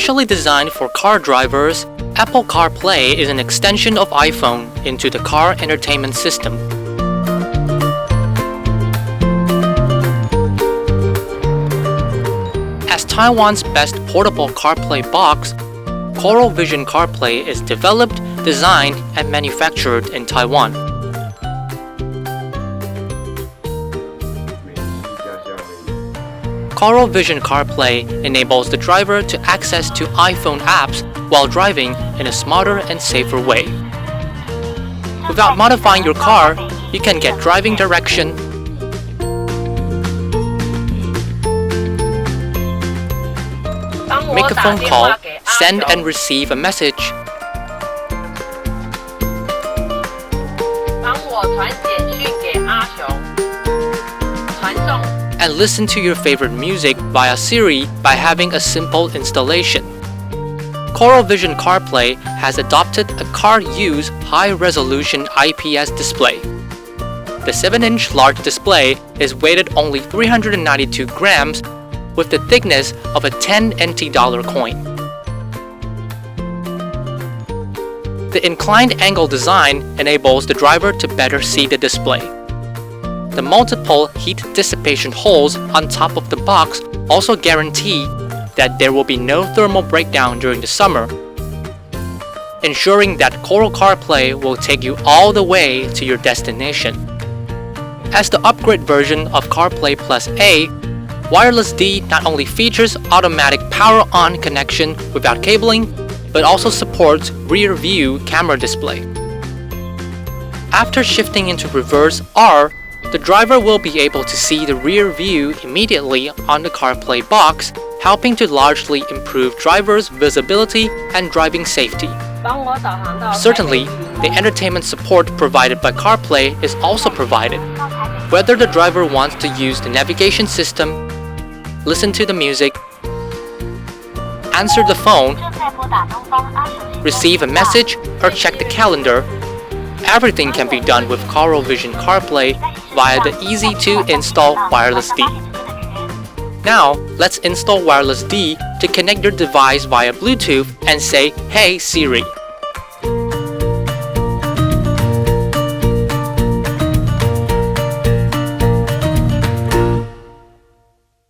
Specially designed for car drivers, Apple CarPlay is an extension of iPhone into the car entertainment system. As Taiwan's best portable CarPlay box, Coral Vision CarPlay is developed, designed, and manufactured in Taiwan. Coral Vision CarPlay enables the driver to access to iPhone apps while driving in a smarter and safer way. Without modifying your car, you can get driving direction, make a phone call, send and receive a message, and listen to your favorite music via Siri by having a simple installation. Coral Vision CarPlay has adopted a car-use high-resolution IPS display. The 7-inch large display is weighted only 392 grams with the thickness of a 10 NT dollar coin. The inclined angle design enables the driver to better see the display. The multiple heat dissipation holes on top of the box also guarantee that there will be no thermal breakdown during the summer, ensuring that Coral CarPlay will take you all the way to your destination. As the upgrade version of CarPlay Plus A, Wireless D not only features automatic power-on connection without cabling, but also supports rear-view camera display. After shifting into reverse R, the driver will be able to see the rear view immediately on the CarPlay box, helping to largely improve drivers' visibility and driving safety. Certainly, the entertainment support provided by CarPlay is also provided. Whether the driver wants to use the navigation system, listen to the music, answer the phone, receive a message, or check the calendar, everything can be done with Coral Vision CarPlay via the easy-to-install Wireless D. Now, let's install Wireless D to connect your device via Bluetooth and say, "Hey Siri."